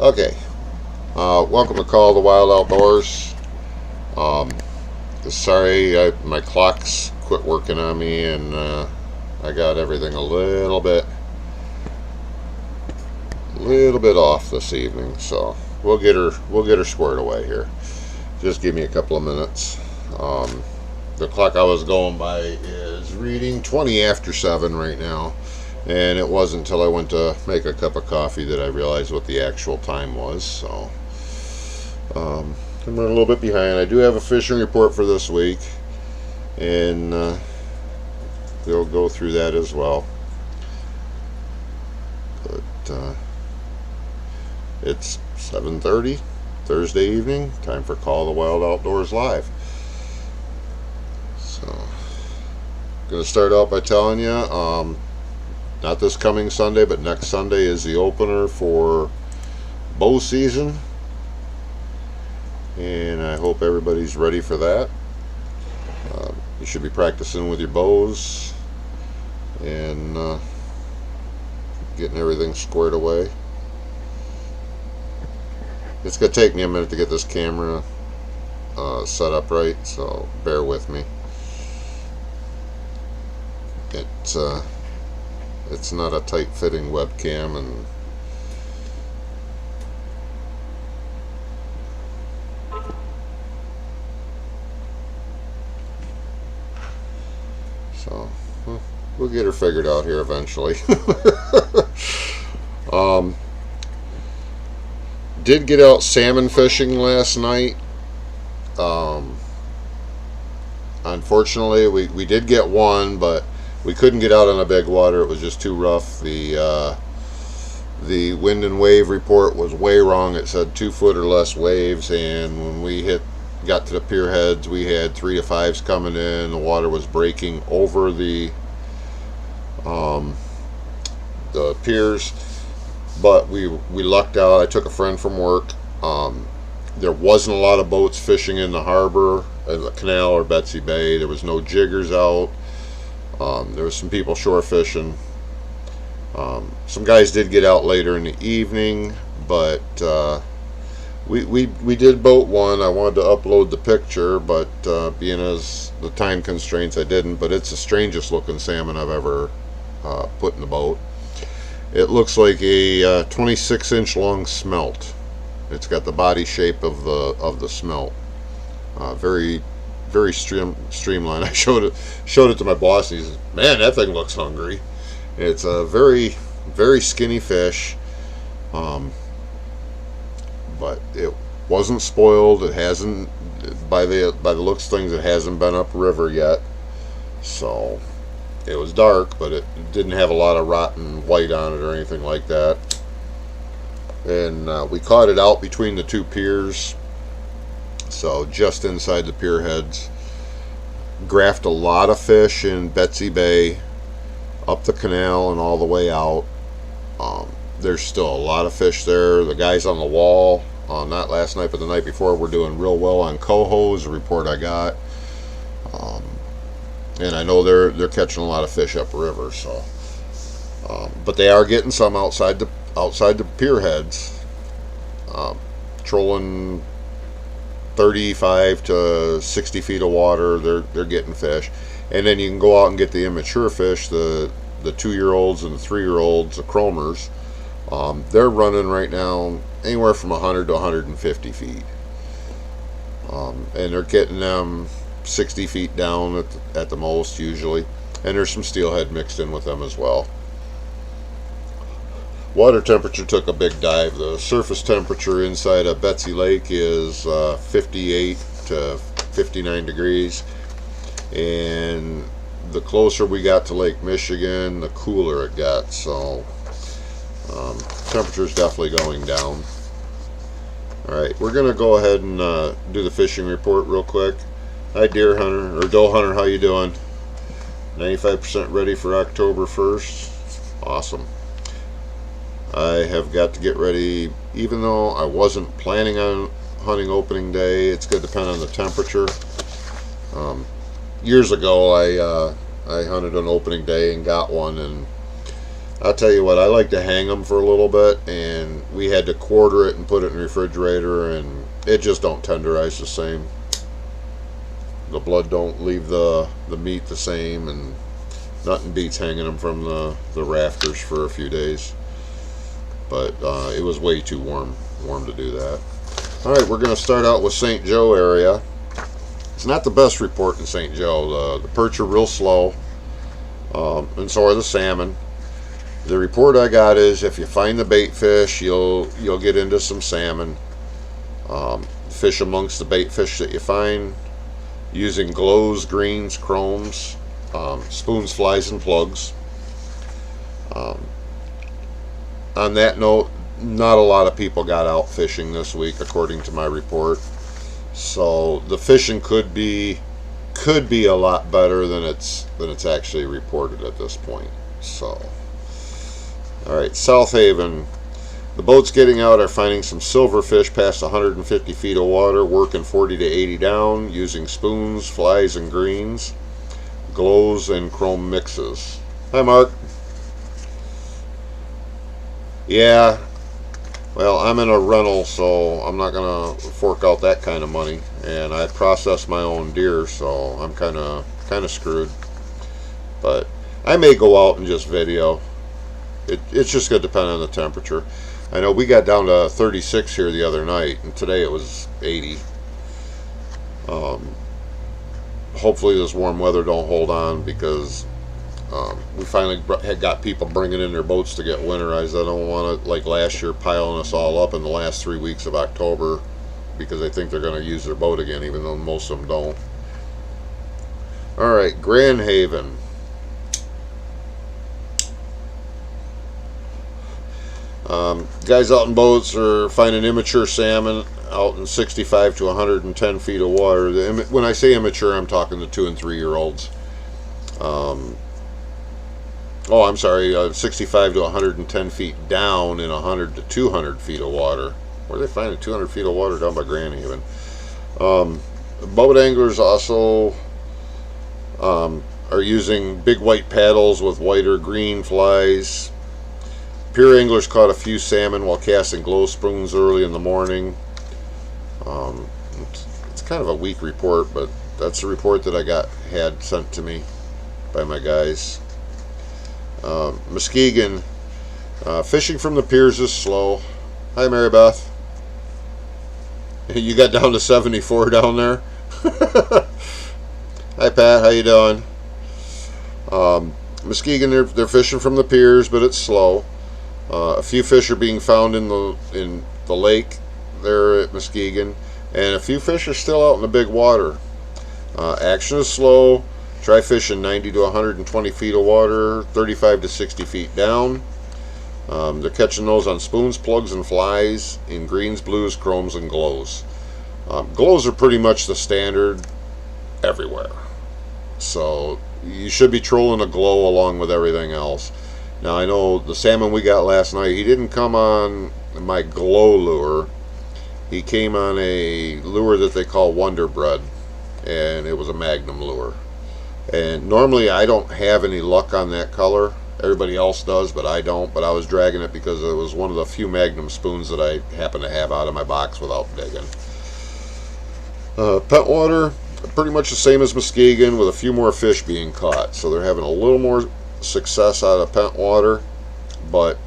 Okay, welcome to Call the Wild Outdoors. Um, Sorry, my clock's quit working on me, and I got everything a little bit off this evening. So we'll get her squared away here. Just give me a couple of minutes. Um, the clock I was going by is reading 20 after 7 right now. And it wasn't until I went to make a cup of coffee that I realized what the actual time was. So I'm running a little bit behind. I do have a fishing report for this week, and we'll go through that as well. But it's 7:30 Thursday evening. Time for Call the Wild Outdoors Live. So, going to start out by telling you, not this coming Sunday, but next Sunday is the opener for bow season, and I hope everybody's ready for that. You should be practicing with your bows and getting everything squared away. It's going to take me a minute to get this camera set up right, so bear with me. It's not a tight-fitting webcam, and so we'll get her figured out here eventually. um, did get out salmon fishing last night. Unfortunately, we did get one, but we couldn't get out on a big water. It was just too rough. The wind and wave report was way wrong. It said 2 foot or less waves, and when we got to the pier heads, we had 3 to 5s coming in. The water was breaking over the piers, but we lucked out. I took a friend from work. There wasn't a lot of boats fishing in the harbor, the canal, or Betsy Bay. There was no jiggers out. There was some people shore fishing. Some guys did get out later in the evening, but we did boat one. I wanted to upload the picture, but being as the time constraints, I didn't. But it's the strangest looking salmon I've ever put in the boat. It looks like a 26-inch long smelt. It's got the body shape of the smelt. Very streamlined. I showed it to my boss, and he says, "Man, that thing looks hungry." It's a very skinny fish, but it wasn't spoiled. It hasn't, by the looks of things, it hasn't been upriver yet. So it was dark, but it didn't have a lot of rotten white on it or anything like that. And we caught it out between the 2 piers, so just inside the pier heads. Graphed a lot of fish in Betsy Bay, up the canal and all the way out. There's still a lot of fish there. The guys on the wall, not last night but the night before, were doing real well on cohos, the report I got. And I know they're catching a lot of fish upriver. So, but they are getting some outside the pier heads, trolling 35 to 60 feet of water. They're getting fish, and then you can go out and get the immature fish, the 2-year-olds and the 3-year-olds, the chromers. They're running right now anywhere from 100 to 150 feet, and they're getting them 60 feet down at the most usually, and there's some steelhead mixed in with them as well. Water temperature took a big dive. The surface temperature inside of Betsy Lake is 58 to 59 degrees, and the closer we got to Lake Michigan, the cooler it got. So temperature is definitely going down. Alright, we're going to go ahead and do the fishing report real quick. Hi deer hunter, or doe hunter, how you doing? 95% ready for October 1st. Awesome. I have got to get ready, even though I wasn't planning on hunting opening day. It's going to depend on the temperature. Years ago, I hunted on opening day and got one, and I'll tell you what, I like to hang them for a little bit, and we had to quarter it and put it in the refrigerator, and it just don't tenderize the same. The blood don't leave the meat the same, and nothing beats hanging them from the rafters for a few days. But it was way too warm to do that. All right, we're going to start out with St. Joe area. It's not the best report in St. Joe. The perch are real slow, and so are the salmon. The report I got is if you find the bait fish, you'll get into some salmon. Fish amongst the bait fish that you find, using glows, greens, chromes, spoons, flies, and plugs. On that note, not a lot of people got out fishing this week, according to my report. So the fishing could be a lot better than it's actually reported at this point. So. All right, South Haven. The boats getting out are finding some silverfish past 150 feet of water, working 40 to 80 down, using spoons, flies, and greens, glows, and chrome mixes. Hi, Mark. Yeah, well, I'm in a rental, so I'm not going to fork out that kind of money, and I process my own deer, so I'm kind of screwed. But I may go out and just video. It's just going to depend on the temperature. I know we got down to 36 here the other night, and today it was 80. Hopefully this warm weather don't hold on, because we finally had got people bringing in their boats to get winterized. I don't want to, like last year, piling us all up in the last 3 weeks of October because they think they're going to use their boat again, even though most of them don't. All right, Grand Haven. Guys out in boats are finding immature salmon out in 65 to 110 feet of water. When I say immature, I'm talking the 2 and 3 year olds. I'm sorry, 65 to 110 feet down in 100 to 200 feet of water. Where are they finding 200 feet of water? Down by Grand Haven. Boat anglers also are using big white paddles with white or green flies. Pier anglers caught a few salmon while casting glow spoons early in the morning. It's kind of a weak report, but that's the report that I had sent to me by my guys. Muskegon, fishing from the piers is slow. Hi, Mary Beth. You got down to 74 down there. Hi, Pat. How you doing? Muskegon, they're fishing from the piers, but it's slow. A few fish are being found in the lake there at Muskegon, and a few fish are still out in the big water. Action is slow. Try fishing 90 to 120 feet of water, 35 to 60 feet down. They're catching those on spoons, plugs, and flies in greens, blues, chromes, and glows. Glows are pretty much the standard everywhere, so you should be trolling a glow along with everything else. Now, I know the salmon we got last night, he didn't come on my glow lure. He came on a lure that they call Wonder Bread, and it was a Magnum lure. And normally I don't have any luck on that color. Everybody else does, but I don't. But I was dragging it because it was one of the few Magnum spoons that I happen to have out of my box without digging. Pentwater, pretty much the same as Muskegon, with a few more fish being caught. So they're having a little more success out of Pentwater, but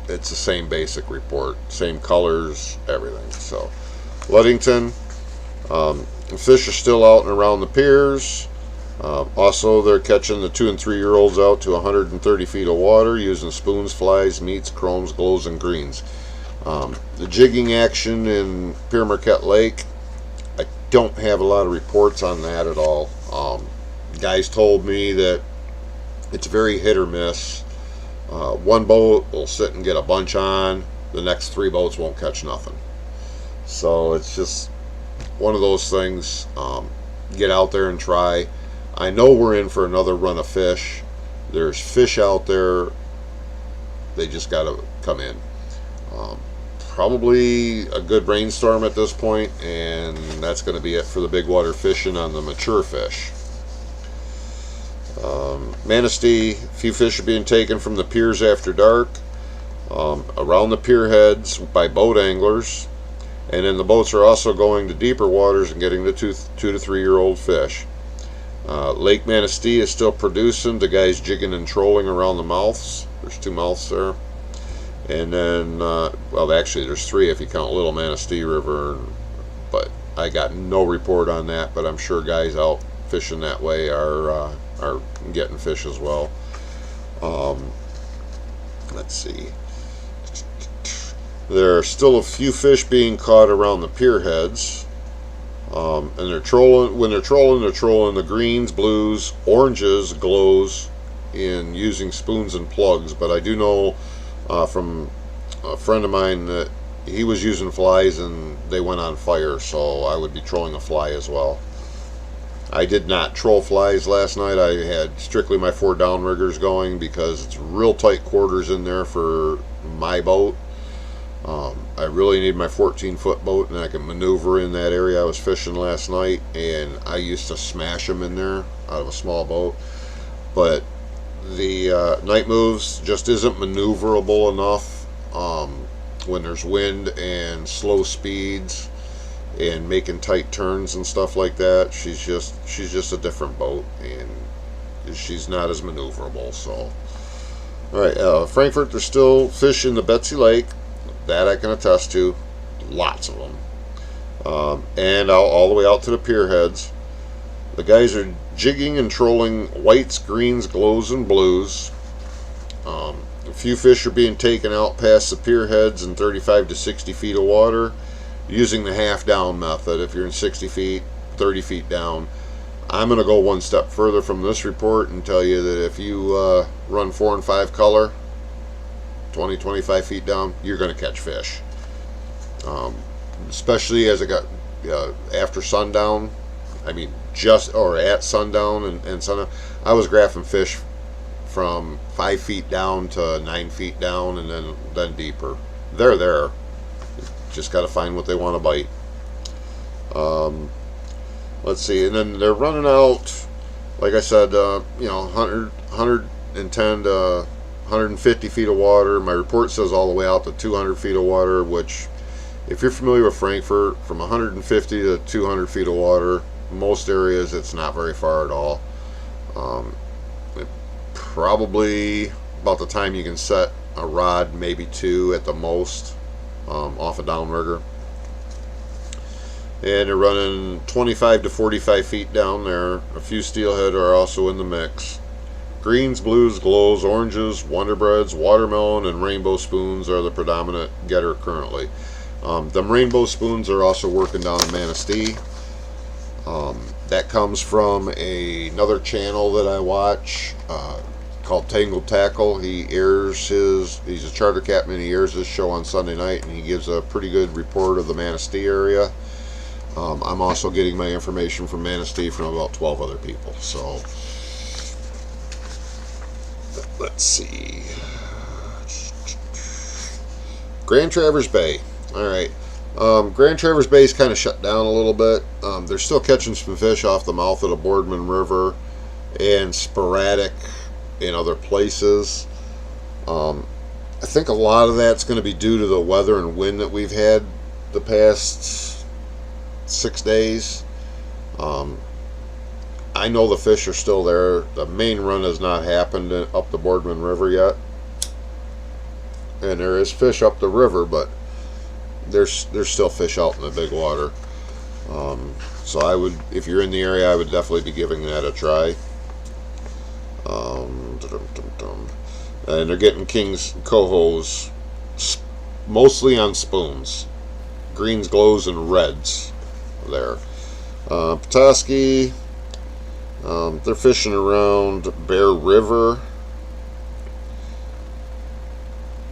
it's the same basic report, same colors, everything. So Ludington, fish are still out and around the piers. Also, they're catching the 2 and 3 year olds out to 130 feet of water using spoons, flies, meats, chromes, glows, and greens. The jigging action in Pier Marquette Lake, I don't have a lot of reports on that at all. Guys told me that it's very hit or miss. One boat will sit and get a bunch on, the next 3 boats won't catch nothing. So it's just one of those things. Get out there and try. I know we're in for another run of fish. There's fish out there, they just got to come in. Probably a good rainstorm at this point, and that's going to be it for the big water fishing on the mature fish. Manistee, a few fish are being taken from the piers after dark, around the pier heads by boat anglers, and then the boats are also going to deeper waters and getting the 2 to 3 year old fish. Lake Manistee is still producing. The guys jigging and trolling around the mouths. There's 2 mouths there. And then, well, actually there's 3 if you count Little Manistee River, but I got no report on that, but I'm sure guys out fishing that way are getting fish as well. Let's see. There are still a few fish being caught around the pier heads. And they're trolling. When they're trolling the greens, blues, oranges, glows in using spoons and plugs. But I do know from a friend of mine that he was using flies and they went on fire, so I would be trolling a fly as well. I did not troll flies last night. I had strictly my 4 downriggers going because it's real tight quarters in there for my boat. I really need my 14-foot boat, and I can maneuver in that area I was fishing last night, and I used to smash them in there out of a small boat. But the night moves just isn't maneuverable enough when there's wind and slow speeds and making tight turns and stuff like that. She's just a different boat, and she's not as maneuverable. So, all right, Frankfort, there's still fish in the Betsy Lake. That I can attest to. Lots of them. And all the way out to the pier heads. The guys are jigging and trolling whites, greens, glows, and blues. A few fish are being taken out past the pier heads in 35 to 60 feet of water using the half down method. If you're in 60 feet, 30 feet down. I'm going to go one step further from this report and tell you that if you run 4 and 5 color, 20-25 feet down, you're going to catch fish. Especially as it got after sundown. I mean, at sundown and sundown, I was graphing fish from 5 feet down to 9 feet down, and then deeper. They're there. Just got to find what they want to bite. Let's see, and then they're running out. Like I said, 110 to 150 feet of water. My report says all the way out to 200 feet of water, which, if you're familiar with Frankfort, from 150 to 200 feet of water, most areas it's not very far at all. Probably about the time you can set a rod, maybe 2 at the most, off a downrigger. And they're running 25 to 45 feet down there. A few steelhead are also in the mix. Greens, blues, glows, oranges, Wonderbreads, watermelon, and rainbow spoons are the predominant getter currently. Them rainbow spoons are also working down in Manistee. That comes from another channel that I watch called Tangled Tackle. He's a charter captain, and he airs this show on Sunday night, and he gives a pretty good report of the Manistee area. I'm also getting my information from Manistee from about 12 other people. So let's see. Grand Traverse Bay. Alright. Grand Traverse Bay is kind of shut down a little bit. They're still catching some fish off the mouth of the Boardman River and sporadic in other places. I think a lot of that's going to be due to the weather and wind that we've had the past 6 days. I know the fish are still there. The main run has not happened up the Boardman River yet. And there is fish up the river, but there's still fish out in the big water. So I would, if you're in the area, I would definitely be giving that a try. And they're getting King's cohos mostly on spoons. Greens, glows, and reds there. Petoskey, they're fishing around Bear River.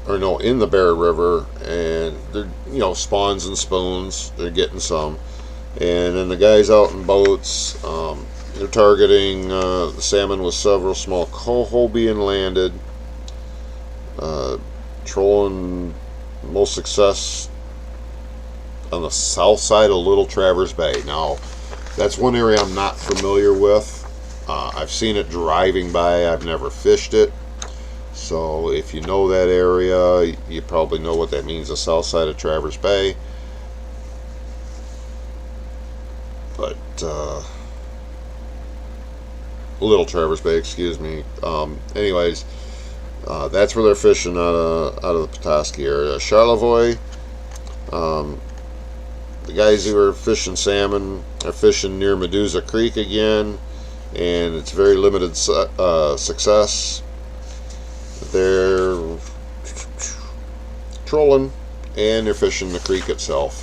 Or no, in the Bear River, and they're, spawns and spoons, they're getting some. And then the guys out in boats, they're targeting the salmon with several small coho being landed. Trolling most success on the south side of Little Traverse Bay. Now, that's one area I'm not familiar with. I've seen it driving by. I've never fished it. So if you know that area, you probably know what that means, the south side of Traverse Bay. But Little Traverse Bay, excuse me. Anyways, that's where they're fishing out of the Petoskey area. Charlevoix, the guys who are fishing salmon are fishing near Medusa Creek again, and it's very limited success. They're trolling, and they're fishing the creek itself.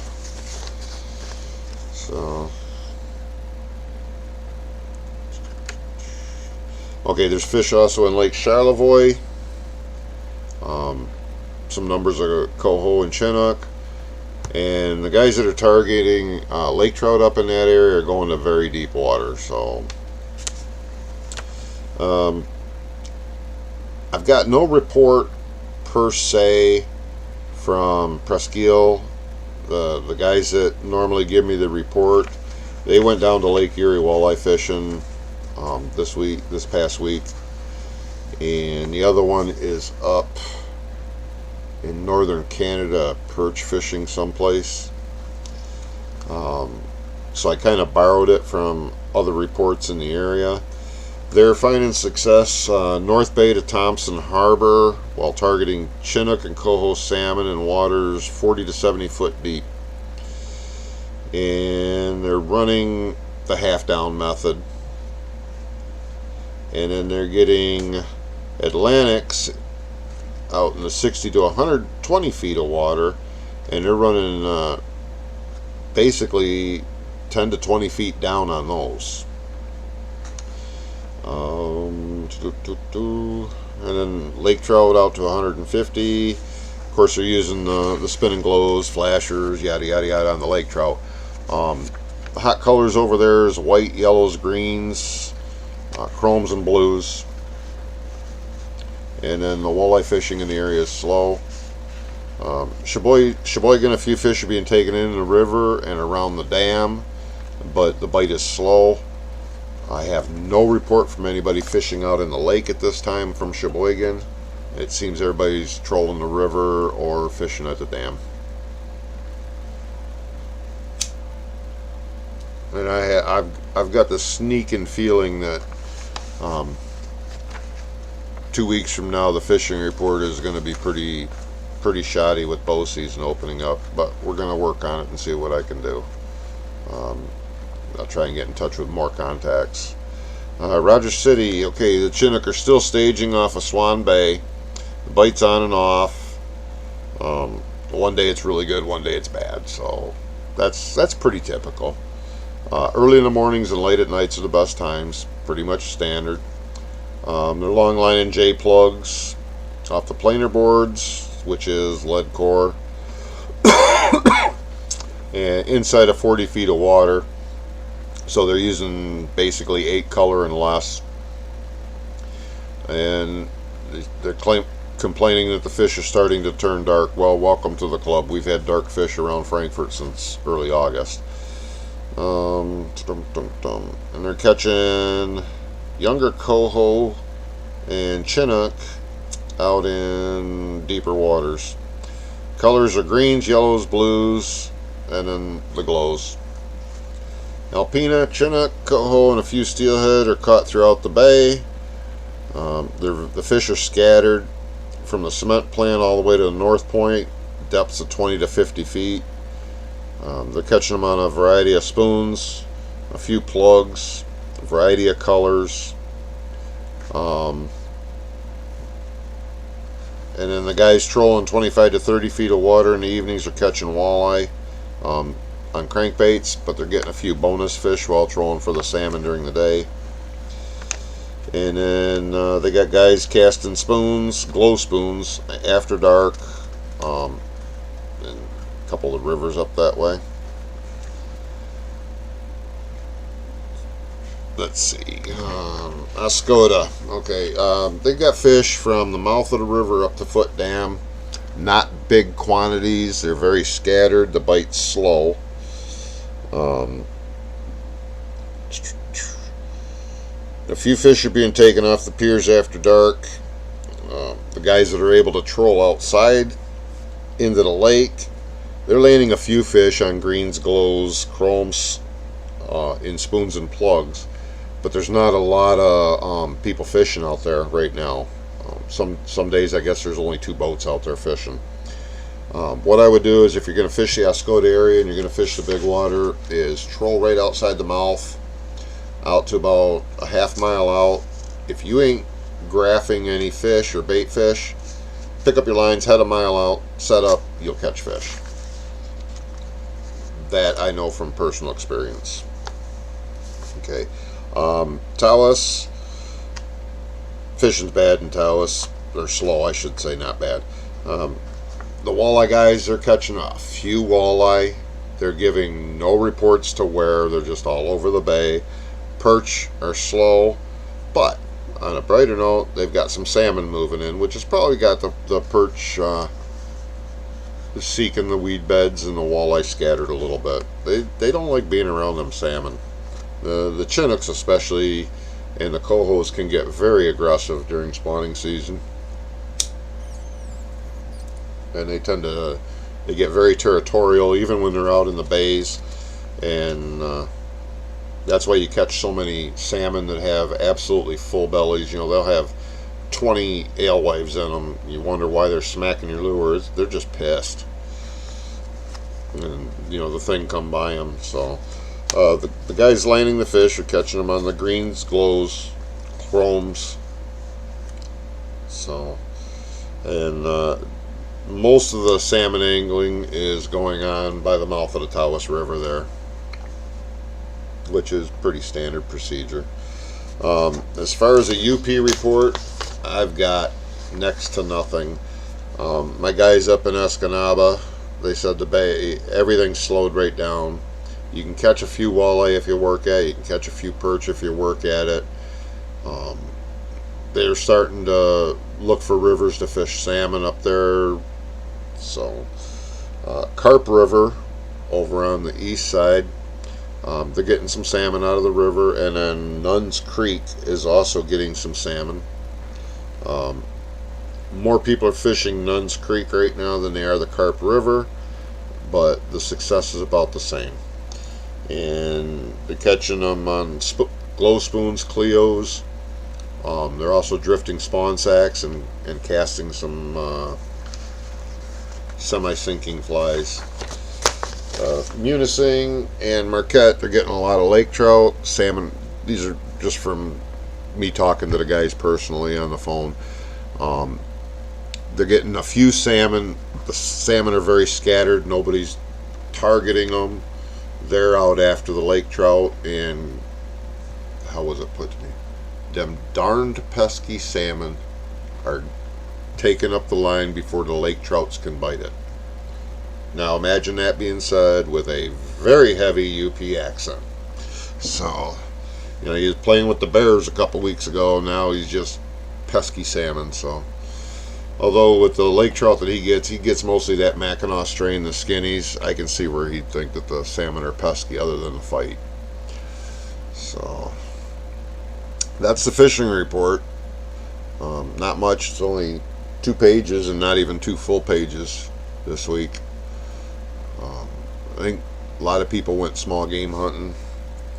So, okay, there's fish also in Lake Charlevoix. Some numbers are coho and chinook. And the guys that are targeting lake trout up in that area are going to very deep water. So I've got no report per se from Presqu'Île. The guys that normally give me the report, they went down to Lake Erie walleye fishing this past week, and the other one is up in northern Canada, perch fishing someplace. So I kind of borrowed it from other reports in the area. They're finding success North Bay to Thompson Harbor while targeting Chinook and coho salmon in waters 40 to 70 foot deep. And they're running the half down method. And then they're getting Atlantics out in the 60 to 120 feet of water, and they're running basically 10 to 20 feet down on those. And then lake trout out to 150. Of course, they're using the spinning glows, flashers, yada yada yada on the lake trout. The hot colors over there is white, yellows, greens, chromes, and blues. And then the walleye fishing in the area is slow. Sheboygan, a few fish are being taken in the river and around the dam, but the bite is slow. I have no report from anybody fishing out in the lake at this time from Sheboygan. It seems everybody's trolling the river or fishing at the dam. And I've got this sneaking feeling that 2 weeks from now the fishing report is going to be pretty shoddy with bow season opening up, but we're going to work on it and see what I can do. I'll try and get in touch with more contacts. Rogers City, okay, the Chinook are still staging off of Swan Bay. The bite's on and off. One day it's really good, one day it's bad, so that's pretty typical. Early in the mornings and late at nights are the best times, pretty much standard. They're long line and J plugs off the planer boards, which is lead core, and inside of 40 feet of water. So they're using basically 8 color and less, and they're complaining that the fish are starting to turn dark. Well, welcome to the club. We've had dark fish around Frankfort since early August. And they're catching younger coho and chinook out in deeper waters. Colors are greens, yellows, blues, and then the glows. Alpina, chinook, coho, and a few steelhead are caught throughout the bay. The fish are scattered from the cement plant all the way to the north point, depths of 20 to 50 feet. They're catching them on a variety of spoons, a few plugs, a variety of colors. And then the guys trolling 25 to 30 feet of water in the evenings are catching walleye on crankbaits, but they're getting a few bonus fish while trolling for the salmon during the day. And then they got guys casting spoons, glow spoons, after dark, and a couple of rivers up that way. Let's see, Oscoda. Okay, they got fish from the mouth of the river up to Foot Dam. Not big quantities. They're very scattered. The bite's slow. A few fish are being taken off the piers after dark. The guys that are able to troll outside into the lake, they're landing a few fish on greens, glows, chromes, in spoons and plugs. But there's not a lot of people fishing out there right now. Some days I guess there's only 2 boats out there fishing. What I would do is, if you're going to fish the Oscoda area and you're going to fish the big water, is troll right outside the mouth out to about a half-mile out. If you ain't graphing any fish or bait fish, pick up your lines, head a mile out, set up, you'll catch fish. That I know from personal experience. Okay. Tawas, fishing's bad in Tawas, or slow I should say, not bad. The walleye guys, they're catching a few walleye. They're giving no reports to where, they're just all over the bay. Perch are slow, but on a brighter note, they've got some salmon moving in, which has probably got the perch seeking the weed beds and the walleye scattered a little bit. They don't like being around them salmon. The Chinooks especially and the cohos can get very aggressive during spawning season, and they get very territorial even when they're out in the bays, and that's why you catch so many salmon that have absolutely full bellies. You know, they'll have 20 alewives in them. You wonder why they're smacking your lures. They're just pissed, and you know the thing come by them. So the guys landing the fish are catching them on the greens, glows, chromes. So, and most of the salmon angling is going on by the mouth of the Tawas River there, which is pretty standard procedure. As far as a UP report, I've got next to nothing. My guys up in Escanaba, they said the bay, everything slowed right down. You can catch a few walleye if you work at it. You can catch a few perch if you work at it. They're starting to look for rivers to fish salmon up there. So, Carp River over on the east side, they're getting some salmon out of the river, and then Nuns Creek is also getting some salmon. More people are fishing Nuns Creek right now than they are the Carp River, but the success is about the same. And they're catching them on glow spoons, Cleos. They're also drifting spawn sacks and casting some semi-sinking flies. Munising and Marquette, they're getting a lot of lake trout, salmon. These are just from me talking to the guys personally on the phone. They're getting a few salmon. The salmon are very scattered. Nobody's targeting them. They're out after the lake trout, and how was it put to me? Them darned pesky salmon are taking up the line before the lake trouts can bite it. Now imagine that being said with a very heavy UP accent. So, you know, he was playing with the bears a couple weeks ago. Now he's just pesky salmon. So, although with the lake trout that he gets mostly that Mackinaw strain, the skinnies. I can see where he'd think that the salmon are pesky other than the fight. So, that's the fishing report. Not much. It's only 2 pages and not even 2 full pages this week. I think a lot of people went small game hunting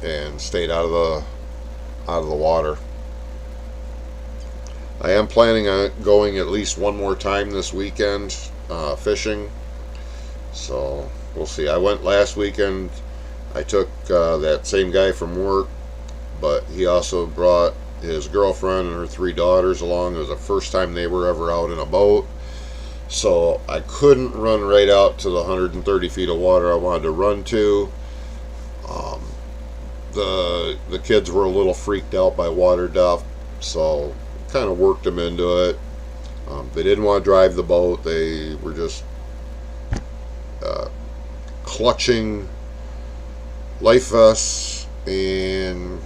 and stayed out of the water. I am planning on going at least one more time this weekend fishing, so we'll see. I went last weekend. I took that same guy from work, but he also brought his girlfriend and her 3 daughters along. It was the first time they were ever out in a boat, so I couldn't run right out to the 130 feet of water I wanted to run to. The kids were a little freaked out by water depth, so kind of worked them into it. They didn't want to drive the boat. They were just clutching life vests, and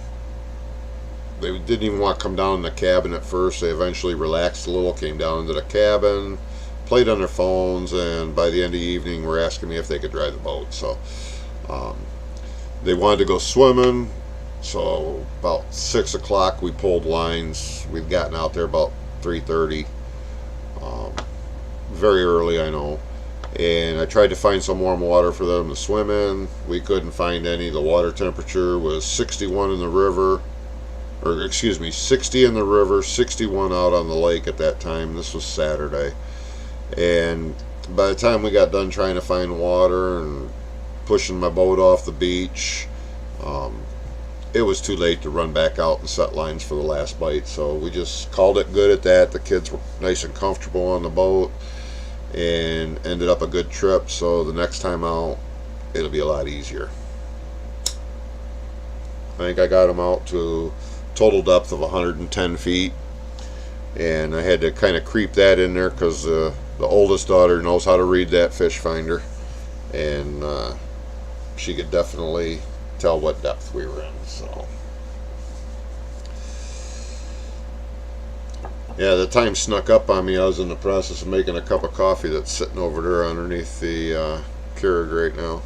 they didn't even want to come down in the cabin at first. They eventually relaxed a little, came down into the cabin, played on their phones, and by the end of the evening were asking me if they could drive the boat. So they wanted to go swimming, So about 6 o'clock we pulled lines. We'd gotten out there about 3:30. Um, very early, I know. And I tried to find some warm water for them to swim in. We couldn't find any. The water temperature was 61 in the river, or excuse me, 60 in the river, 61 out on the lake at that time. This was Saturday. And by the time we got done trying to find water and pushing my boat off the beach, it was too late to run back out and set lines for the last bite. So we just called it good at that. The kids were nice and comfortable on the boat, and ended up a good trip. So the next time out, it'll be a lot easier. I think I got them out to total depth of 110 feet, and I had to kind of creep that in there because the oldest daughter knows how to read that fish finder, and she could definitely tell what depth we were in. So yeah, the time snuck up on me. I was in the process of making a cup of coffee that's sitting over there underneath the Keurig right now.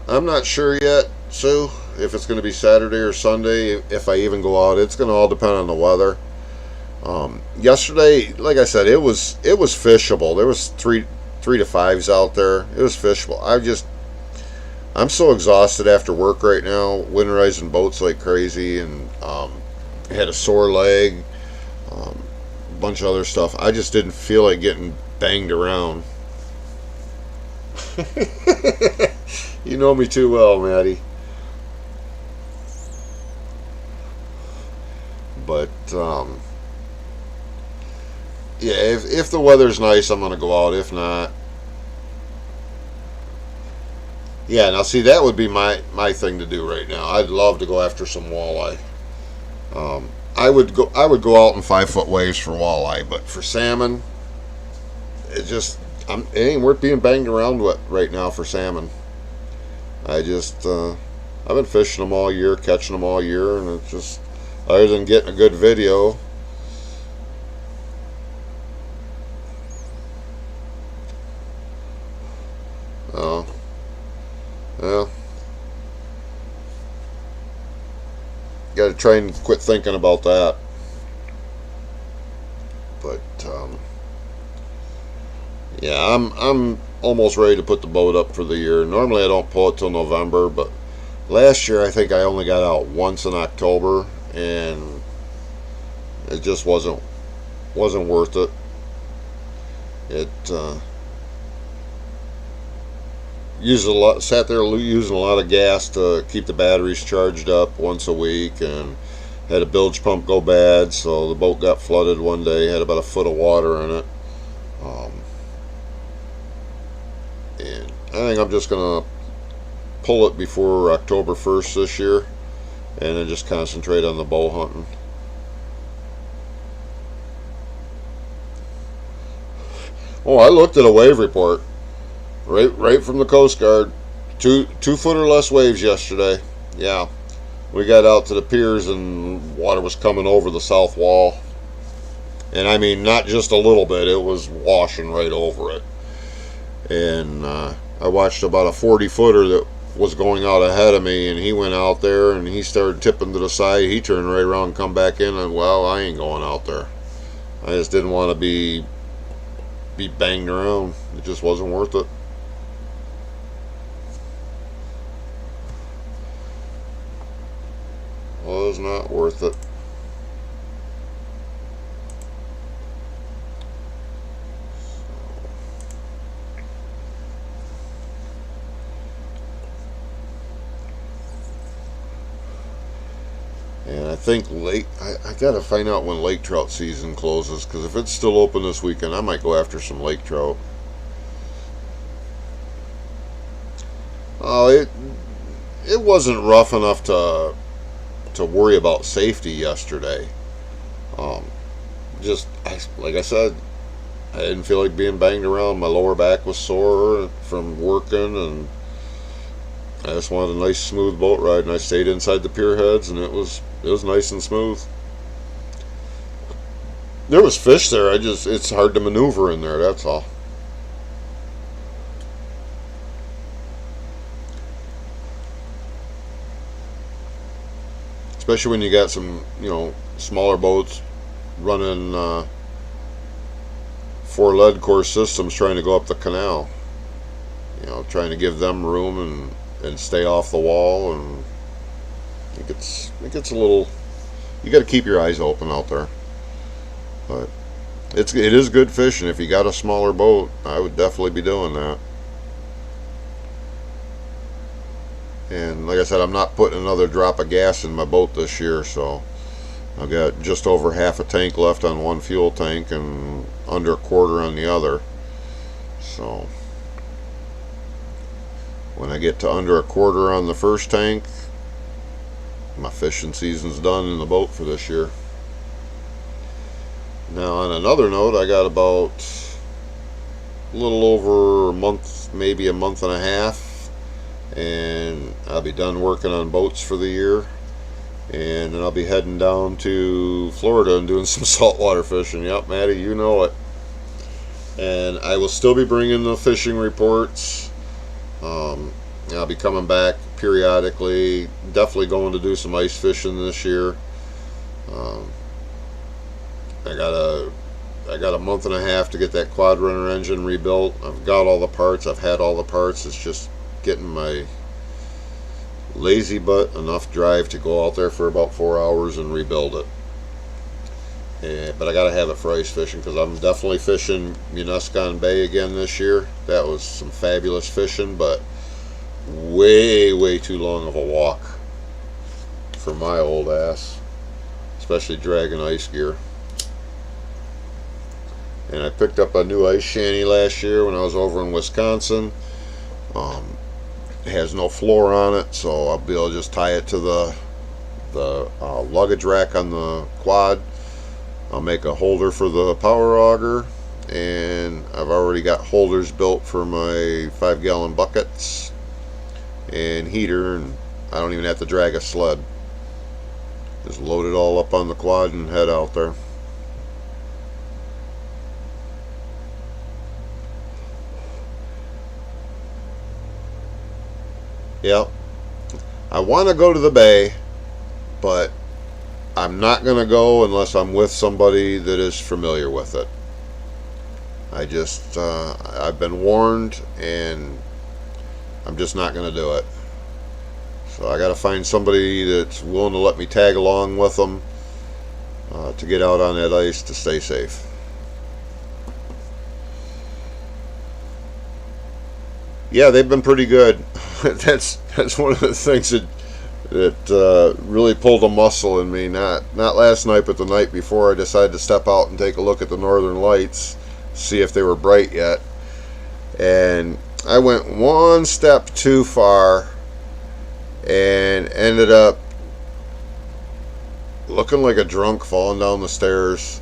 I'm not sure yet, Sue, if it's going to be Saturday or Sunday. If I even go out, it's going to all depend on the weather. Yesterday, like I said, it was fishable. There was three to fives out there. It was fishable. I'm so exhausted after work right now, winterizing boats like crazy, and had a sore leg, a bunch of other stuff. I just didn't feel like getting banged around. You know me too well, Maddie. But yeah, if the weather's nice, I'm gonna go out. If not, yeah. Now see, that would be my thing to do right now. I'd love to go after some walleye. I would go out in 5 foot waves for walleye, but for salmon, it ain't worth being banged around with right now for salmon. I've been fishing them all year, catching them all year, and it's just, other than getting a good video. Oh, yeah. Got to try and quit thinking about that. But yeah, I'm almost ready to put the boat up for the year. Normally I don't pull it till November, but last year I think I only got out once in October, and it just wasn't worth it. It sat there using a lot of gas to keep the batteries charged up once a week, and had a bilge pump go bad, so the boat got flooded one day. Had about a foot of water in it. And I think I'm just gonna pull it before October 1st this year, and then just concentrate on the bow hunting. Oh, I looked at a wave report right from the Coast Guard. 2 foot or less waves yesterday. Yeah, we got out to the piers and water was coming over the south wall, and I mean not just a little bit. It was washing right over it. And I watched about a 40-footer that was going out ahead of me, and he went out there and he started tipping to the side. He turned right around and come back in, and well, I ain't going out there. I just didn't want to be banged around. It just wasn't worth it. Was not worth it. And I think I gotta find out when lake trout season closes, because if it's still open this weekend, I might go after some lake trout. Oh, it wasn't rough enough to worry about safety yesterday. Um, like I said, I didn't feel like being banged around. My lower back was sore from working, and I just wanted a nice smooth boat ride, and I stayed inside the pier heads, and it was nice and smooth. There was fish there. It's hard to maneuver in there. That's all. especially when you got some, smaller boats running 4 lead core systems trying to go up the canal. Trying to give them room and stay off the wall, and it gets a little. You got to keep your eyes open out there, but it is good fishing. If you got a smaller boat, I would definitely be doing that. And like I said, I'm not putting another drop of gas in my boat this year, so I've got just over half a tank left on one fuel tank and under a quarter on the other. So when I get to under a quarter on the first tank, my fishing season's done in the boat for this year. Now, on another note, I got about a little over a month, maybe a month and a half, and I'll be done working on boats for the year. And then I'll be heading down to Florida and doing some saltwater fishing. Yep, Maddie, you know it. And I will still be bringing the fishing reports. I'll be coming back periodically. Definitely going to do some ice fishing this year. I got a month and a half to get that quad runner engine rebuilt. I've got all the parts. I've had all the parts. It's just getting my lazy butt enough drive to go out there for about 4 hours and rebuild it. But I gotta have it for ice fishing, because I'm definitely fishing Muniscon Bay again this year. That was some fabulous fishing, but way too long of a walk for my old ass, especially dragging ice gear. And I picked up a new ice shanty last year when I was over in Wisconsin. It has no floor on it, so I'll be able to just tie it to the luggage rack on the quad. I'll make a holder for the power auger, and I've already got holders built for my 5-gallon buckets and heater, and I don't even have to drag a sled. Just load it all up on the quad and head out there. Yeah, I want to go to the bay, but I'm not going to go unless I'm with somebody that is familiar with it. I've been warned, and I'm just not going to do it. So I got to find somebody that's willing to let me tag along with them to get out on that ice to stay safe. Yeah, they've been pretty good. That's one of the things that really pulled a muscle in me. Not last night, but the night before, I decided to step out and take a look at the northern lights, see if they were bright yet. And I went one step too far and ended up looking like a drunk falling down the stairs.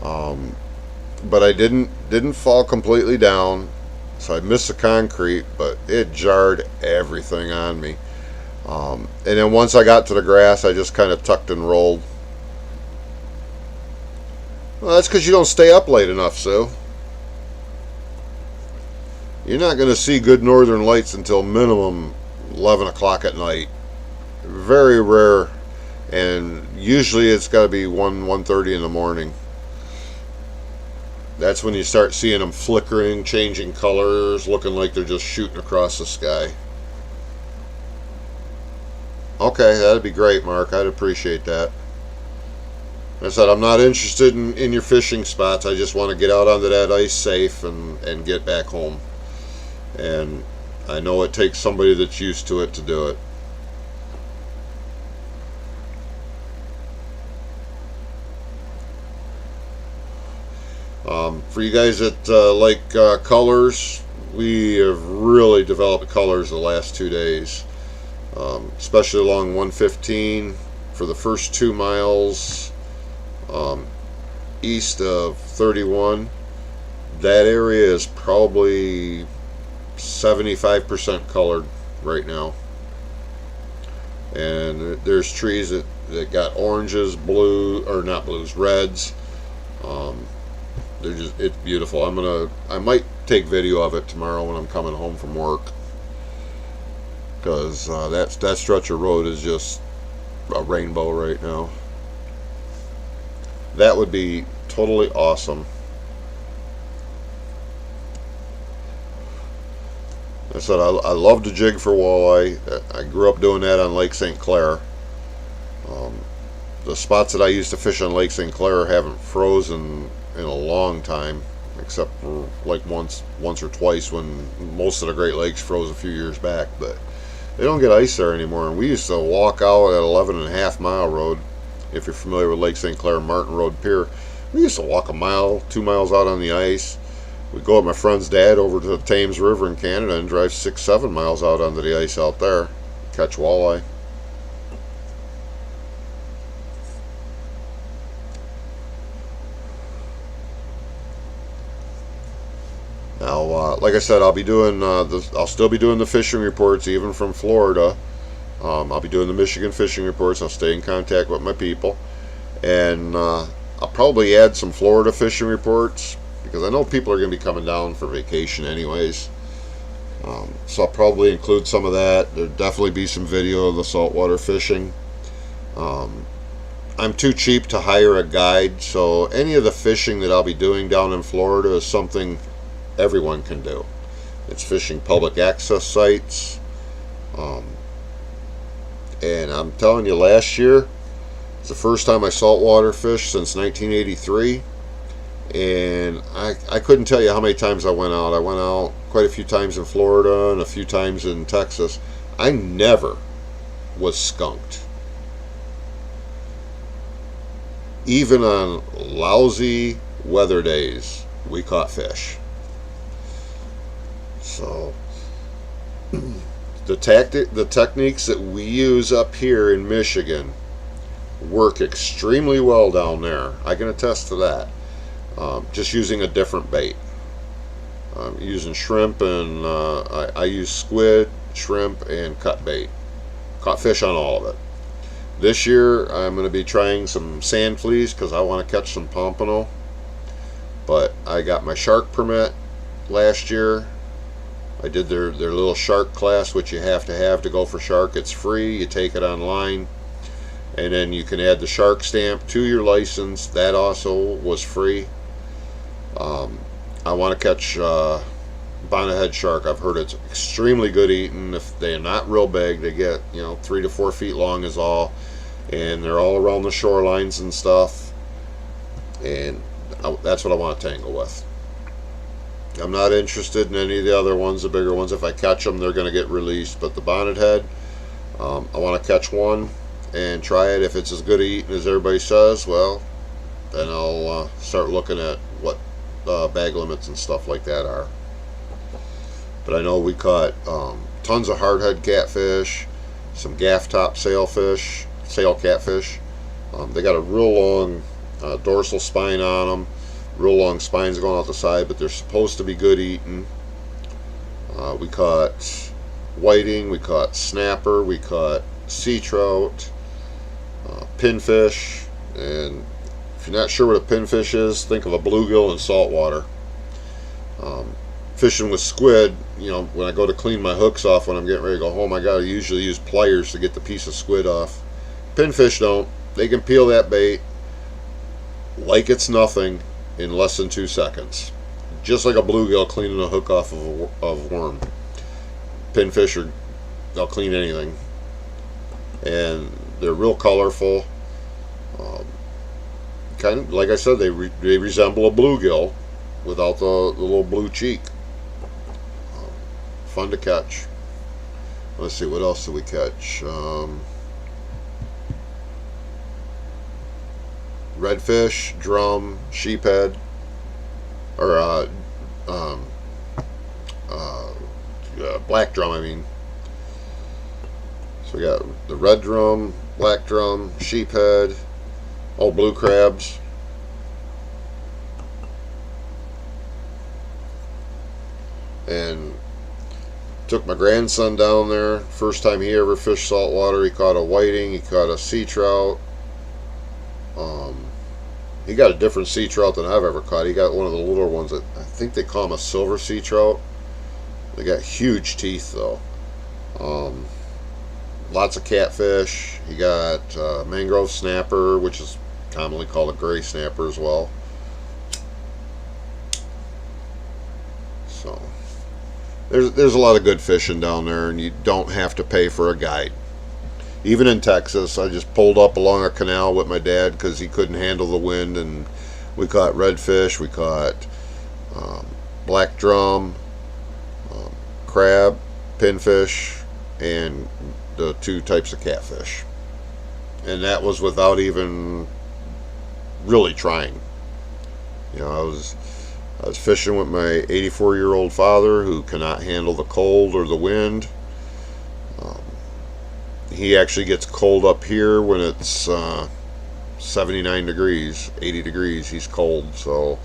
But I didn't fall completely down. So I missed the concrete, but it jarred everything on me. And then once I got to the grass, I just kind of tucked and rolled. Well, that's because you don't stay up late enough, Sue. You're not going to see good northern lights until minimum 11 o'clock at night. Very rare, and usually it's got to be 1:30 in the morning. That's when you start seeing them flickering, changing colors, looking like they're just shooting across the sky. Okay, that'd be great, Mark. I'd appreciate that. Like I said, I'm not interested in your fishing spots. I just want to get out onto that ice safe and get back home. And I know it takes somebody that's used to it to do it. For you guys that like colors, we have really developed colors the last 2 days, especially along 115 for the first 2 miles east of 31. That area is probably 75% colored right now, and there's trees that got oranges, blue, or not blues, reds. It's beautiful. I might take video of it tomorrow when I'm coming home from work, because that stretch of road is just a rainbow right now. That would be totally awesome. I said I love to jig for walleye. I grew up doing that on Lake St. Clair. Um, the spots that I used to fish on Lake St. Clair haven't frozen in a long time, except for like once or twice when most of the Great Lakes froze a few years back. But they don't get ice there anymore. And we used to walk out at 11.5 Mile Road. If you're familiar with Lake St. Clair Martin Road Pier, we used to walk a mile, 2 miles out on the ice. We'd go with my friend's dad over to the Thames River in Canada and drive 6-7 miles out onto the ice out there, catch walleye. Now, like I said, I'll still be doing the fishing reports even from Florida. I'll be doing the Michigan fishing reports. I'll stay in contact with my people, and I'll probably add some Florida fishing reports because I know people are going to be coming down for vacation anyways. So I'll probably include some of that. There'll definitely be some video of the saltwater fishing. I'm too cheap to hire a guide, so any of the fishing that I'll be doing down in Florida is something everyone can do. It's fishing public access sites. And I'm telling you, last year, it's the first time I saltwater fished since 1983. And I couldn't tell you how many times I went out. I went out quite a few times in Florida and a few times in Texas. I never was skunked. Even on lousy weather days, we caught fish. So the techniques that we use up here in Michigan work extremely well down there. I can attest to that. Just using a different bait. Using shrimp, and I use squid, shrimp, and cut bait. Caught fish on all of it. This year I'm going to be trying some sand fleas because I want to catch some pompano. But I got my shark permit last year. I did their little shark class, which you have to go for shark. It's free. You take it online, and then you can add the shark stamp to your license. That also was free. I want to catch bonnethead shark. I've heard it's extremely good eating. If they're not real big, they get 3 to 4 feet long is all, and they're all around the shorelines and stuff. And that's what I want to tangle with. I'm not interested in any of the other ones, the bigger ones. If I catch them, they're going to get released. But the bonnethead, I want to catch one and try it. If it's as good eating as everybody says, well, then I'll start looking at what bag limits and stuff like that are. But I know we caught tons of hardhead catfish, some gaff top sail catfish. They got a real long dorsal spine on them, real long spines going out the side, but they're supposed to be good eating. We caught whiting, we caught snapper, we caught sea trout, pinfish, and if you're not sure what a pinfish is, think of a bluegill in saltwater. Fishing with squid, when I go to clean my hooks off when I'm getting ready to go home, I gotta usually use pliers to get the piece of squid off. Pinfish don't. They can peel that bait like it's nothing in less than 2 seconds. Just like a bluegill cleaning a hook off of a worm. Pinfish, they'll clean anything. And they're real colorful. Kind of, like I said, they resemble a bluegill without the little blue cheek. Fun to catch. Let's see, what else did we catch? Redfish, drum, sheephead, or black drum, I mean. So we got the red drum, black drum, sheephead, all blue crabs. And took my grandson down there. First time he ever fished saltwater. He caught a whiting, he caught a sea trout. He got a different sea trout than I've ever caught. He got one of the littler ones that I think they call them a silver sea trout. They got huge teeth though. lots of catfish. You got mangrove snapper, which is commonly called a gray snapper as well. So there's a lot of good fishing down there, and you don't have to pay for a guide. Even in Texas, I just pulled up along a canal with my dad because he couldn't handle the wind, and we caught redfish, we caught black drum, crab, pinfish, and the two types of catfish. And that was without even really trying. You know, I was fishing with my 84-year-old father who cannot handle the cold or the wind. He actually gets cold up here when it's 79 degrees, 80 degrees. He's cold, so.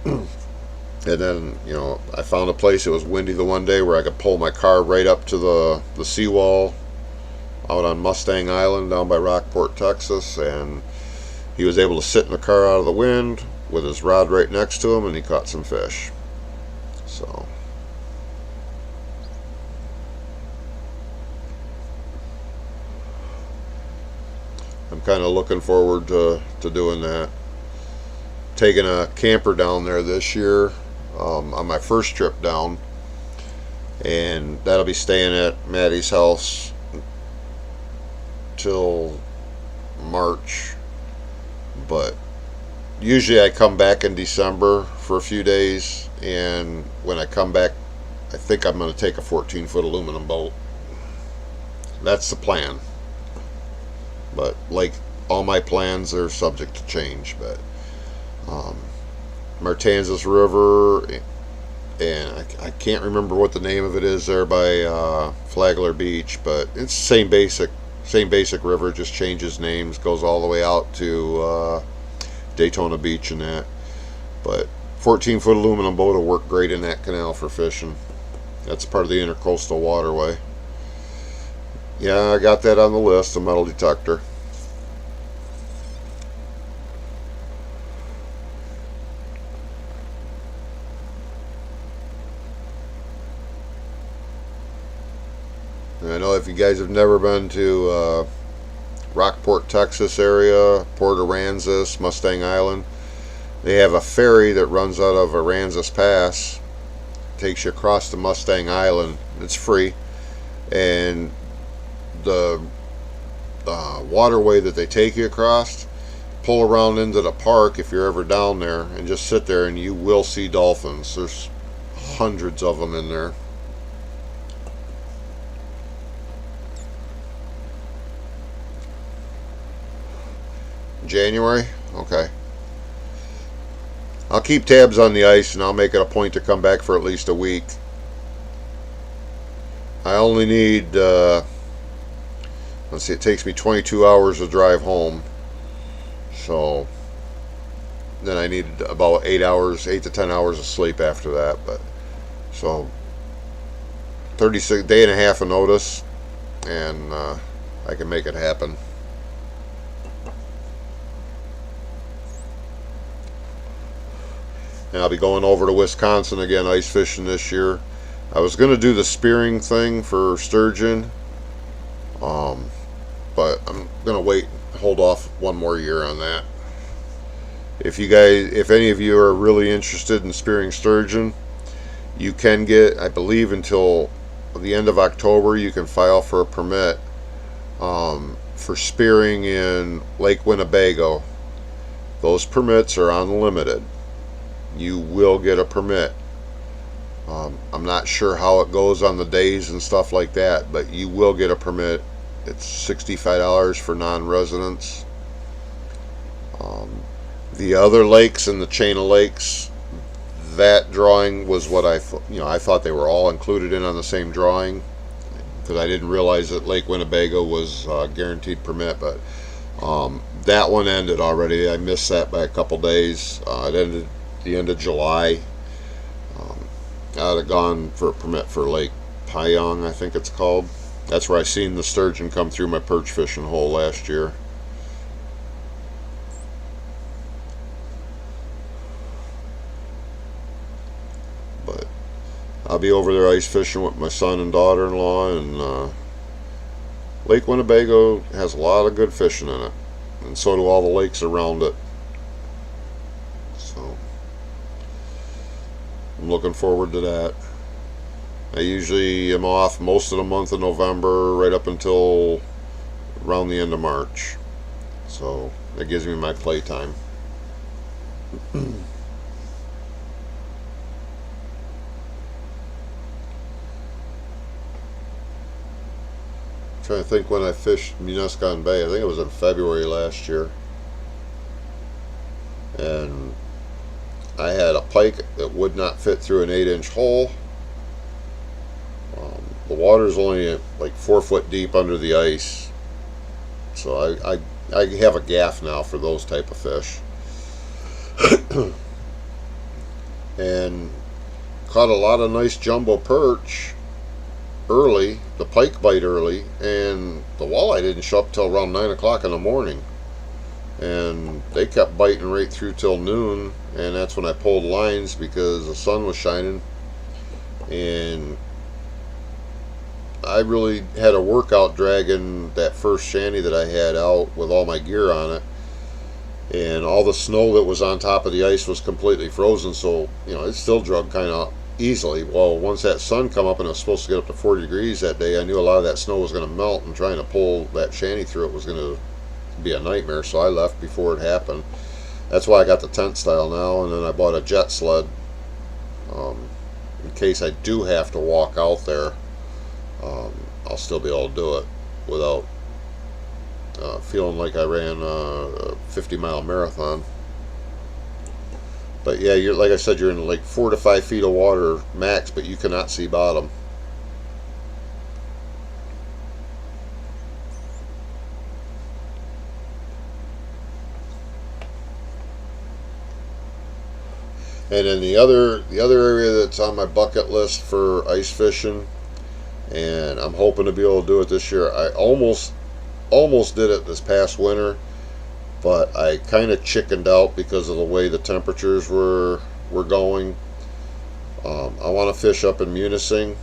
And then, you know, I found a place. It was windy the one day where I could pull my car right up to the seawall out on Mustang Island down by Rockport, Texas, and he was able to sit in the car out of the wind with his rod right next to him, and he caught some fish. So I'm kind of looking forward to doing that. Taking a camper down there this year on my first trip down, and that'll be staying at Maddie's house till March. But usually I come back in December for a few days, and when I come back, I think I'm going to take a 14-foot aluminum boat. That's the plan. But like all my plans, they're subject to change. But Martansas River, and I can't remember what the name of it is there by Flagler Beach, but it's the same basic river, just changes names, goes all the way out to Daytona Beach and that. But 14-foot aluminum boat will work great in that canal for fishing. That's part of the Intercoastal Waterway. Yeah, I got that on the list, a metal detector. And I know if you guys have never been to Rockport, Texas area, Port Aransas, Mustang Island, they have a ferry that runs out of Aransas Pass, takes you across to Mustang Island. It's free, and the waterway that they take you across, pull around into the park if you're ever down there, and just sit there and you will see dolphins. There's hundreds of them in there. January? Okay. I'll keep tabs on the ice, and I'll make it a point to come back for at least a week. I only need, let's see, it takes me 22 hours to drive home. So then I need about 8 to 10 hours of sleep after that. But so 36 day and a half of notice, and I can make it happen. And I'll be going over to Wisconsin again, ice fishing this year. I was going to do the spearing thing for sturgeon, but I'm going to wait, hold off one more year on that. If any of you are really interested in spearing sturgeon, you can get, I believe until the end of October, you can file for a permit for spearing in Lake Winnebago. Those permits are unlimited. You will get a permit. I'm not sure how it goes on the days and stuff like that, but you will get a permit. It's $65 for non-residents. The other lakes in the chain of lakes, that drawing was what I thought they were all included in on the same drawing, because I didn't realize that Lake Winnebago was guaranteed permit. But that one ended already. I missed that by a couple days. It ended the end of July. I'd have gone for a permit for Lake Pyong, I think it's called. That's where I seen the sturgeon come through my perch fishing hole last year. But I'll be over there ice fishing with my son and daughter-in-law, and Lake Winnebago has a lot of good fishing in it, and so do all the lakes around it. So I'm looking forward to that. I usually am off most of the month of November, right up until around the end of March. So that gives me my playtime. Trying to think when I fished Muniscon Bay. I think it was in February last year. And I had a pike that would not fit through an 8-inch hole. The water is only like 4 foot deep under the ice. So I have a gaff now for those type of fish. And caught a lot of nice jumbo perch early, the pike bite early, and the walleye didn't show up till around 9 o'clock in the morning. And they kept biting right through till noon, and that's when I pulled lines because the sun was shining. And I really had a workout dragging that first shanty that I had out with all my gear on it. And all the snow that was on top of the ice was completely frozen, so it still drug kind of easily. Well, once that sun come up and it was supposed to get up to 40 degrees that day, I knew a lot of that snow was going to melt, and trying to pull that shanty through it was going to be a nightmare, so I left before it happened. That's why I got the tent style now, and then I bought a jet sled in case I do have to walk out there. I'll still be able to do it without feeling like I ran a 50-mile marathon. But yeah, like I said, you're in like 4 to 5 feet of water max, but you cannot see bottom. And then the other area that's on my bucket list for ice fishing, and I'm hoping to be able to do it this year. I almost did it this past winter, but I kind of chickened out because of the way the temperatures were going. I want to fish up in Munising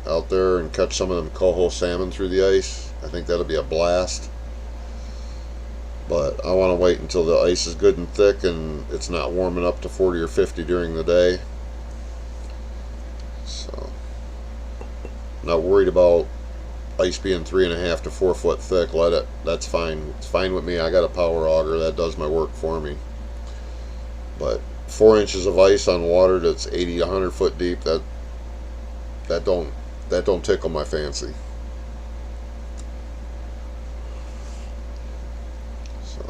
out there and catch some of them coho salmon through the ice. I think that'll be a blast. But I want to wait until the ice is good and thick and it's not warming up to 40 or 50 during the day. So, not worried about ice being 3.5 to 4 foot thick. That's fine. It's fine with me. I got a power auger that does my work for me. But 4 inches of ice on water that's 80 to 100 foot deep, that don't tickle my fancy. So,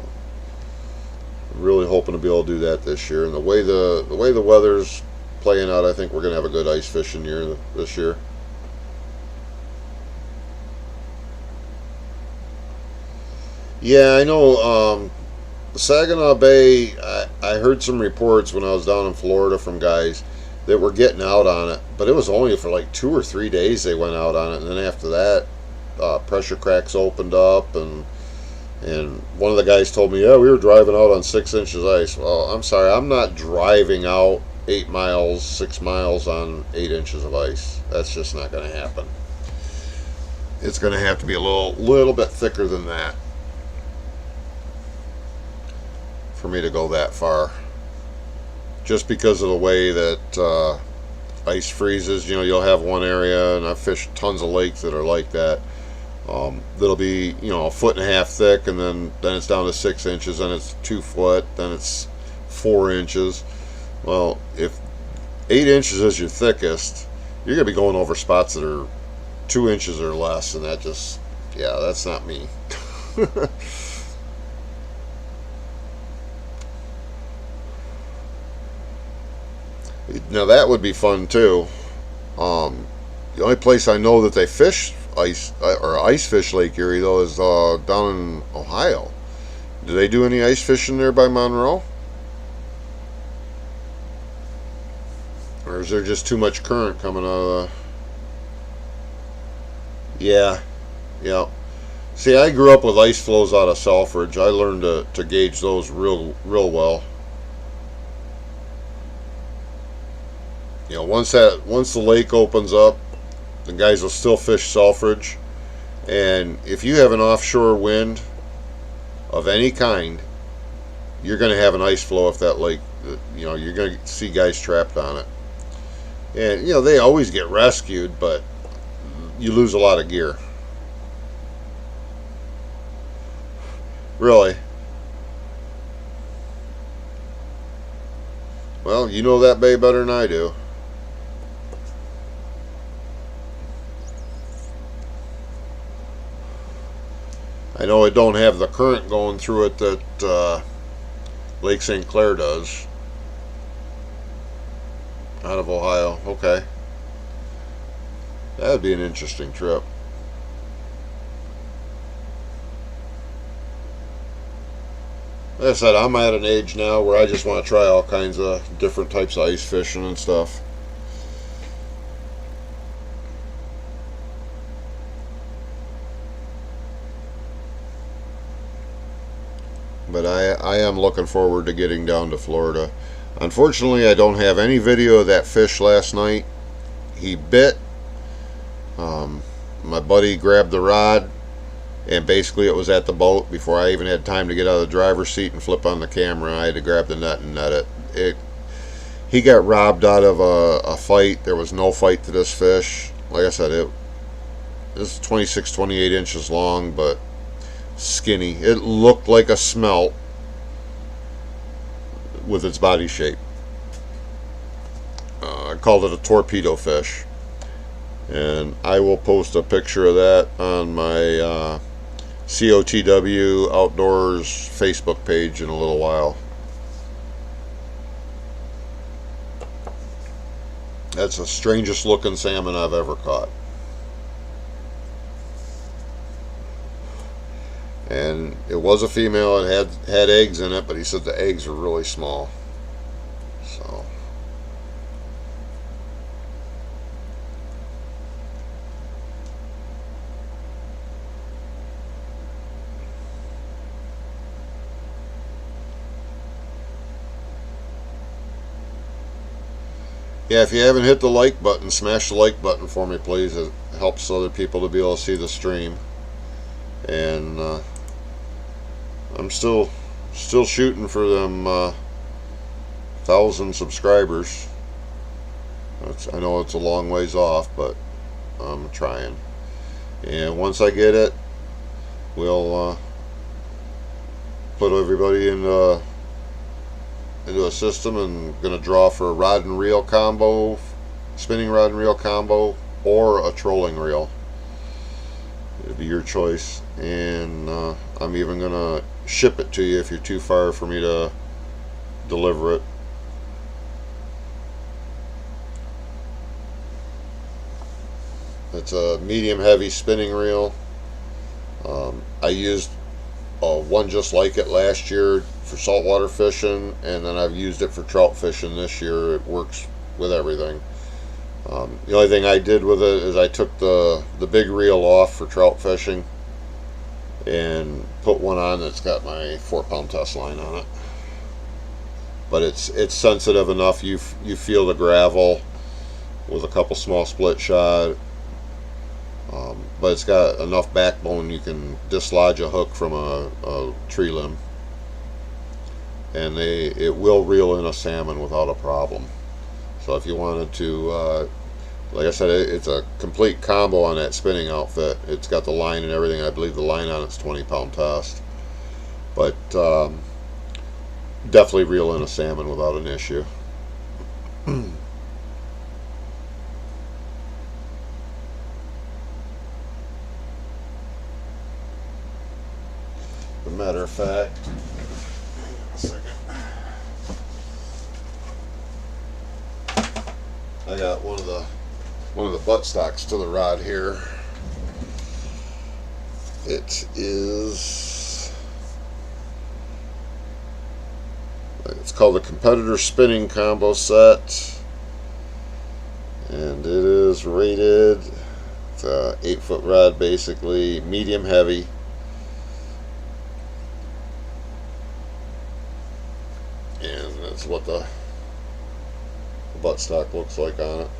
I'm really hoping to be able to do that this year. And the way the weather's playing out, I think we're gonna have a good ice fishing year this year. Yeah, I know. Saginaw Bay, I heard some reports when I was down in Florida from guys that were getting out on it, but it was only for like 2 or 3 days they went out on it, and then after that, pressure cracks opened up, and one of the guys told me, yeah, we were driving out on 6 inches ice. Well, I'm sorry, I'm not driving out 8 miles, 6 miles on 8 inches of ice. That's just not going to happen. It's going to have to be a little bit thicker than that for me to go that far, just because of the way that ice freezes. You'll have one area, and I've fished tons of lakes that are like that, that'll be 1.5 foot thick, and then it's down to 6 inches, then it's 2 foot, then it's 4 inches. Well, if 8 inches is your thickest, you're gonna be going over spots that are 2 inches or less, and that's not me. Now that would be fun too. The only place I know that they fish ice fish Lake Erie though is down in Ohio. Do they do any ice fishing there by Monroe? Or is there just too much current coming out of the... Yeah. See, I grew up with ice flows out of Selfridge. I learned to gauge those real well. Once the lake opens up, the guys will still fish Selfridge, And if you have an offshore wind of any kind, you're going to have an ice flow if that lake, you're going to see guys trapped on it. And, they always get rescued, but you lose a lot of gear. Really. Well, you know that bay better than I do. I know it don't have the current going through it that Lake St. Clair does. Out of Ohio. Okay. That would be an interesting trip. Like I said, I'm at an age now where I just want to try all kinds of different types of ice fishing and stuff. But I am looking forward to getting down to Florida. Unfortunately, I don't have any video of that fish last night. He bit. My buddy grabbed the rod, and basically it was at the boat before I even had time to get out of the driver's seat and flip on the camera. I had to grab the net and net it. He got robbed out of a fight. There was no fight to this fish. Like I said, it was 26, 28 inches long, but skinny. It looked like a smelt with its body shape. I called it a torpedo fish, and I will post a picture of that on my COTW Outdoors Facebook page in a little while. That's the strangest looking salmon I've ever caught. And it was a female. It had eggs in it, but he said the eggs were really small. So yeah, if you haven't hit the like button, smash the like button for me, please. It helps other people to be able to see the stream. And I'm still shooting for them 1,000 subscribers. I know it's a long ways off, but I'm trying. And once I get it, we'll put everybody into a system, and gonna draw for a rod and reel combo, spinning rod and reel combo, or a trolling reel. It'll be your choice. And I'm even gonna ship it to you if you're too far for me to deliver it. It's a medium heavy spinning reel. I used one just like it last year for saltwater fishing, and then I've used it for trout fishing this year. It works with everything. The only thing I did with it is I took the big reel off for trout fishing and put one on that's got my 4-pound test line on it. But it's sensitive enough. You feel the gravel with a couple small split shot. But it's got enough backbone you can dislodge a hook from a tree limb, and it will reel in a salmon without a problem. So if you wanted to, like I said, it's a complete combo on that spinning outfit. It's got the line and everything. I believe the line on it's 20-pound test, but definitely reel in a salmon without an issue. As a matter of fact, hang on a second. I got one of the buttstocks to the rod here. It's called the Competitor Spinning Combo Set, and it is rated. It's a 8-foot rod, basically medium heavy. And that's what the buttstock looks like on it,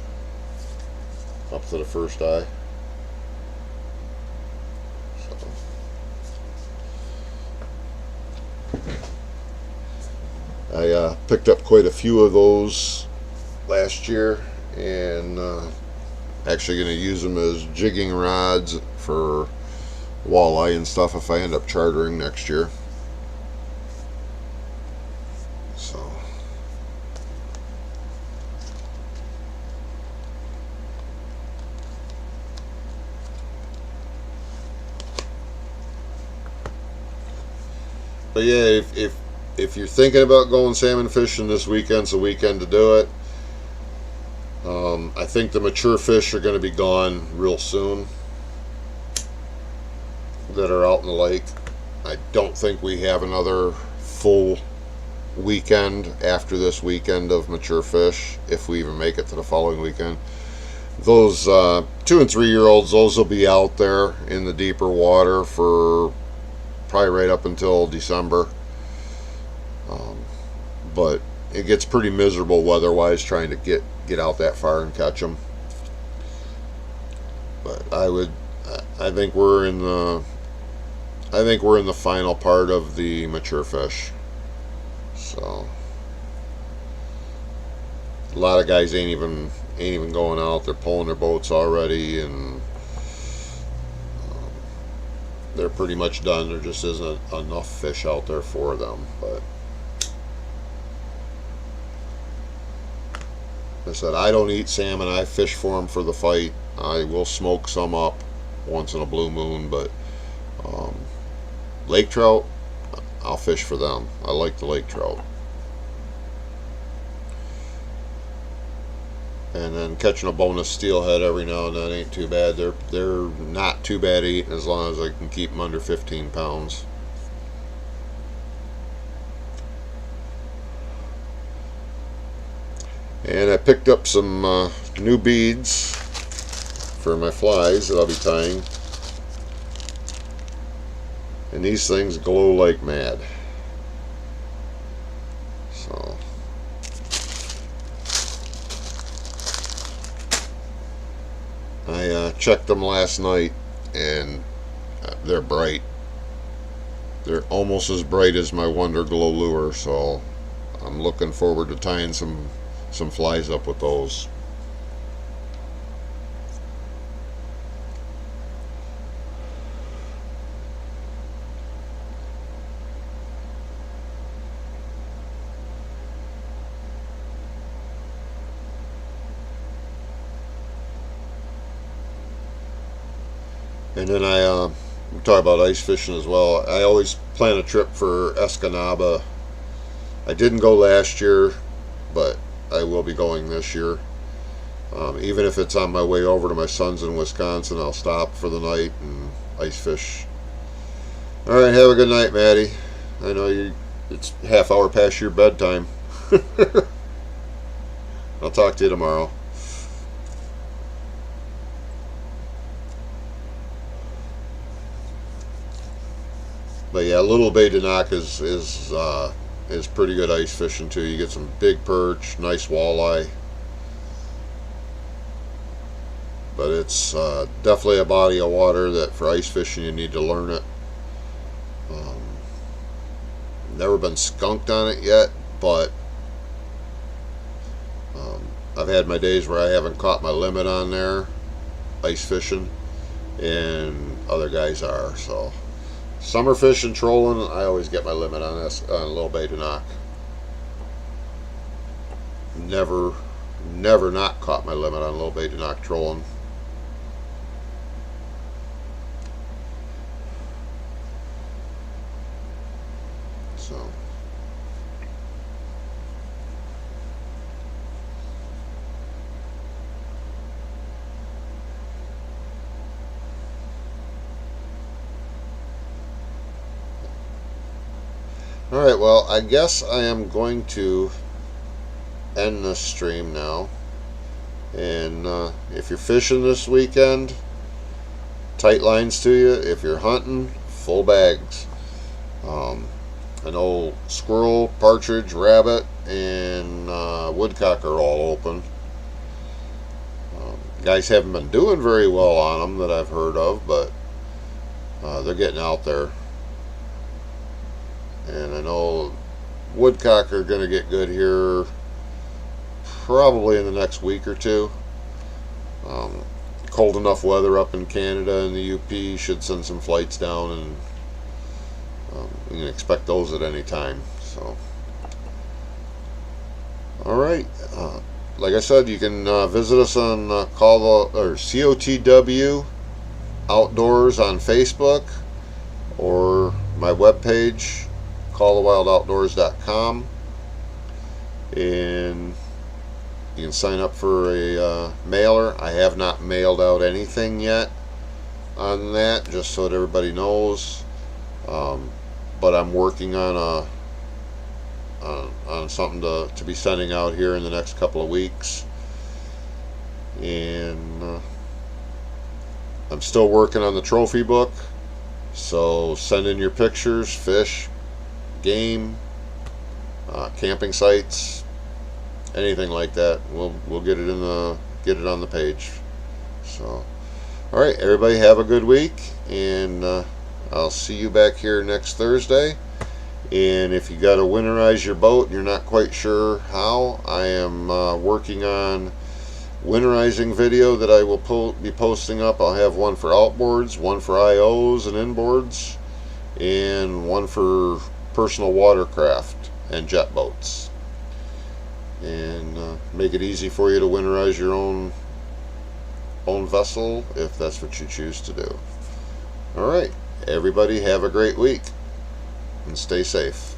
up to the first eye. I picked up quite a few of those last year, and actually going to use them as jigging rods for walleye and stuff if I end up chartering next year. So but yeah, if you're thinking about going salmon fishing this weekend's the weekend to do it. I think the mature fish are going to be gone real soon that are out in the lake. I don't think we have another full weekend after this weekend of mature fish, if we even make it to the following weekend. Those 2 and 3 year olds, those will be out there in the deeper water for probably right up until December. But it gets pretty miserable weather-wise trying to get out that far and catch them. But I think we're in the final part of the mature fish. So a lot of guys ain't even going out. They're pulling their boats already, and they're pretty much done. There just isn't enough fish out there for them. But I said, I don't eat salmon. I fish for them for the fight. I will smoke some up once in a blue moon, but lake trout, I'll fish for them. I like the lake trout. And then catching a bonus steelhead every now and then ain't too bad. They're not too bad eating as long as I can keep them under 15 pounds. And I picked up some new beads for my flies that I'll be tying. And these things glow like mad. So I checked them last night, and they're bright. They're almost as bright as my Wonder Glow lure, so I'm looking forward to tying some flies up with those. And then I talk about ice fishing as well. I always plan a trip for Escanaba. I didn't go last year, but I will be going this year. Even if it's on my way over to my son's in Wisconsin, I'll stop for the night and ice fish. All right, have a good night, Maddie. I know it's half hour past your bedtime. I'll talk to you tomorrow. But yeah, Little Bay de Noc is pretty good ice fishing too. You get some big perch, nice walleye. But it's definitely a body of water that for ice fishing you need to learn it. Never been skunked on it yet, but I've had my days where I haven't caught my limit on there ice fishing, and other guys are. So summer fishing, trolling, I always get my limit on this on Little Bay de Noc. Never not caught my limit on Little Bay de Noc trolling. So alright, well, I guess I am going to end this stream now. And if you're fishing this weekend, tight lines to you. If you're hunting, full bags. I know squirrel, partridge, rabbit, and woodcock are all open. Guys haven't been doing very well on them that I've heard of, but They're getting out there, and I know woodcock are going to get good here probably in the next week or two. Um, Cold enough weather up in Canada and the UP should send some flights down, and we can expect those at any time. So, all right. Like I said, you can visit us on COTW Outdoors on Facebook, or my webpage, callthewildoutdoors.com, and you can sign up for a mailer. I have not mailed out anything yet on that, just so that everybody knows. But I'm working on something to be sending out here in the next couple of weeks, and I'm still working on the trophy book. So send in your pictures, fish, game, camping sites, anything like that. We'll get it on the page. So, all right, everybody have a good week, and I'll see you back here next Thursday. And if you got to winterize your boat and you're not quite sure how, I am working on winterizing video that I will be posting up. I'll have one for outboards, one for IOs and inboards, and one for personal watercraft and jet boats, and make it easy for you to winterize your own vessel if that's what you choose to do. All right, everybody have a great week and stay safe.